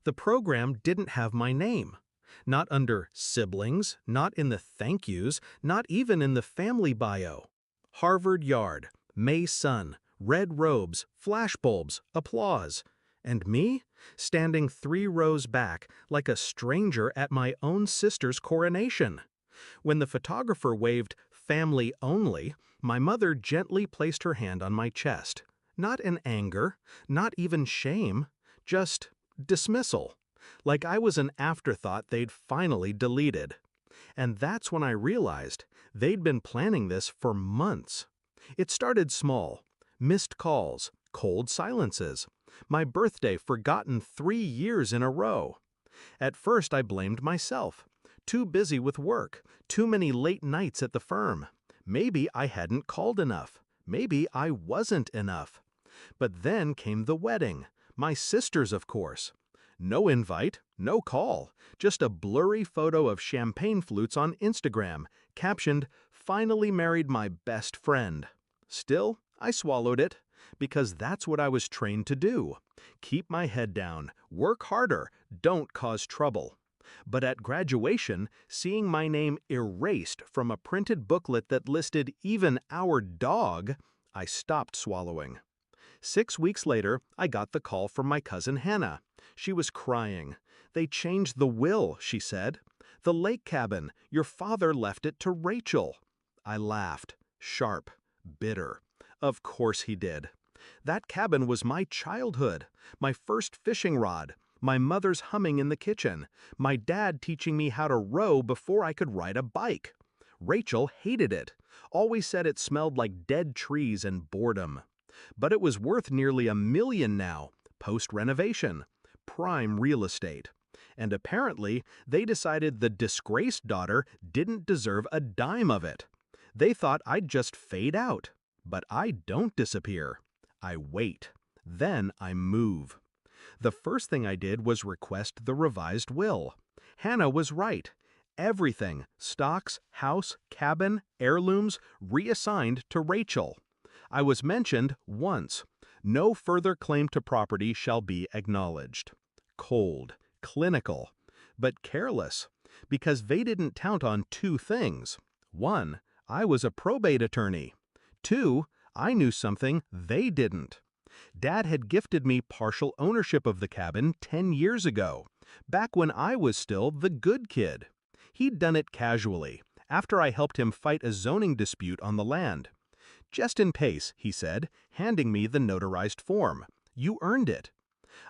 The program didn't have my name. Not under siblings, not in the thank yous, not even in the family bio. Harvard Yard, May sun, red robes, flashbulbs, applause. And me, standing 3 rows back like a stranger at my own sister's coronation. When the photographer waved "family only," my mother gently placed her hand on my chest. Not in anger, not even shame, just dismissal. Like I was an afterthought they'd finally deleted. And that's when I realized they'd been planning this for months. It started small. Missed calls, cold silences. My birthday forgotten 3 years in a row. At first I blamed myself. Too busy with work, too many late nights at the firm. Maybe I hadn't called enough. Maybe I wasn't enough. But then came the wedding. My sister's, of course. No invite, no call, just a blurry photo of champagne flutes on Instagram, captioned, "Finally married my best friend." Still, I swallowed it, because that's what I was trained to do. Keep my head down, work harder, don't cause trouble. But at graduation, seeing my name erased from a printed booklet that listed even our dog, I stopped swallowing. 6 weeks later, I got the call from my cousin Hannah. She was crying. "They changed the will," she said. "The lake cabin, your father left it to Rachel." I laughed, sharp, bitter. Of course he did. That cabin was my childhood, my first fishing rod, my mother's humming in the kitchen, my dad teaching me how to row before I could ride a bike. Rachel hated it, always said it smelled like dead trees and boredom. But it was worth nearly $1 million now, post-renovation, prime real estate. And apparently, they decided the disgraced daughter didn't deserve a dime of it. They thought I'd just fade out. But I don't disappear. I wait. Then I move. The first thing I did was request the revised will. Hannah was right. Everything, stocks, house, cabin, heirlooms, reassigned to Rachel. I was mentioned once. No further claim to property shall be acknowledged. Cold, clinical, but careless, because they didn't count on 2 things. 1, I was a probate attorney. 2, I knew something they didn't. Dad had gifted me partial ownership of the cabin 10 years ago, back when I was still the good kid. He'd done it casually, after I helped him fight a zoning dispute on the land. "Just in case," he said, handing me the notarized form. "You earned it."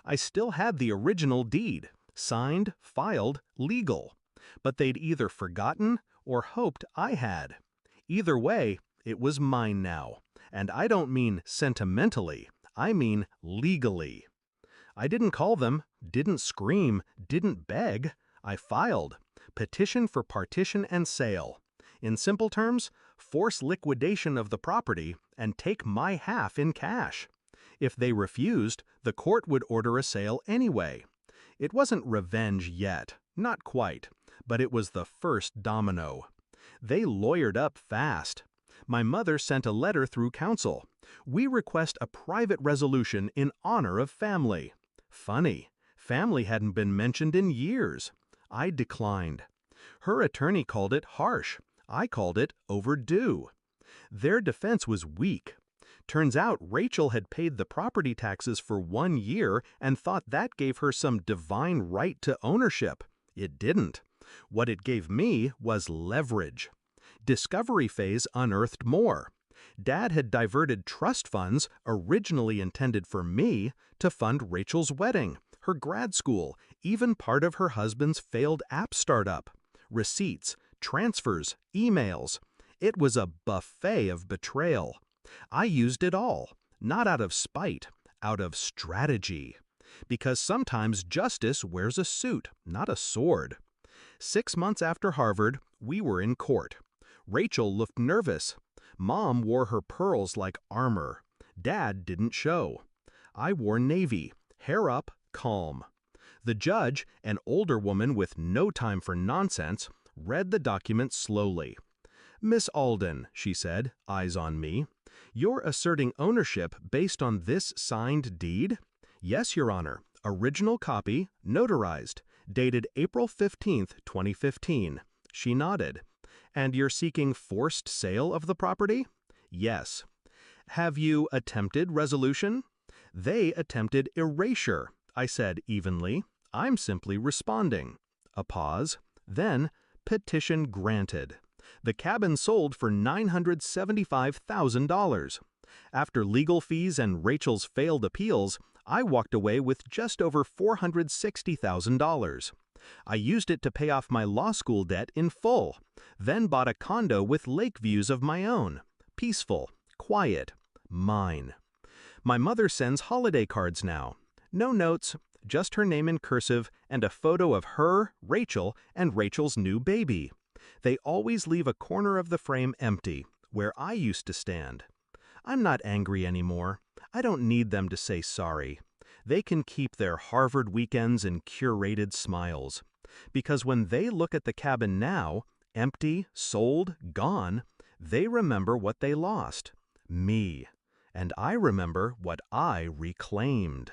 I still had the original deed, signed, filed, legal. But they'd either forgotten or hoped I had. Either way, it was mine now. And I don't mean sentimentally, I mean legally. I didn't call them, didn't scream, didn't beg. I filed. Petition for partition and sale. In simple terms, force liquidation of the property and take my half in cash. If they refused, the court would order a sale anyway. It wasn't revenge yet, not quite, but it was the first domino. They lawyered up fast. My mother sent a letter through counsel. "We request a private resolution in honor of family." Funny, family hadn't been mentioned in years. I declined. Her attorney called it harsh. I called it overdue. Their defense was weak. Turns out Rachel had paid the property taxes for 1 year and thought that gave her some divine right to ownership. It didn't. What it gave me was leverage. Discovery phase unearthed more. Dad had diverted trust funds, originally intended for me, to fund Rachel's wedding, her grad school, even part of her husband's failed app startup. Receipts, transfers, emails. It was a buffet of betrayal. I used it all, not out of spite, out of strategy. Because sometimes justice wears a suit, not a sword. 6 months after Harvard, we were in court. Rachel looked nervous. Mom wore her pearls like armor. Dad didn't show. I wore navy, hair up, calm. The judge, an older woman with no time for nonsense, read the document slowly. "Miss Alden," she said, eyes on me, "you're asserting ownership based on this signed deed?" "Yes, Your Honor. Original copy, notarized, dated April 15th, 2015. She nodded. And you're seeking forced sale of the property? Yes. Have you attempted resolution? They attempted erasure, I said evenly. I'm simply responding. A pause. Then, petition granted. The cabin sold for $975,000. After legal fees and Rachel's failed appeals, I walked away with just over $460,000. I used it to pay off my law school debt in full, then bought a condo with lake views of my own. Peaceful, quiet, mine. My mother sends holiday cards now. No notes, just her name in cursive and a photo of her, Rachel, and Rachel's new baby. They always leave a corner of the frame empty, where I used to stand. I'm not angry anymore. I don't need them to say sorry. They can keep their Harvard weekends and curated smiles. Because when they look at the cabin now, empty, sold, gone, they remember what they lost. Me. And I remember what I reclaimed.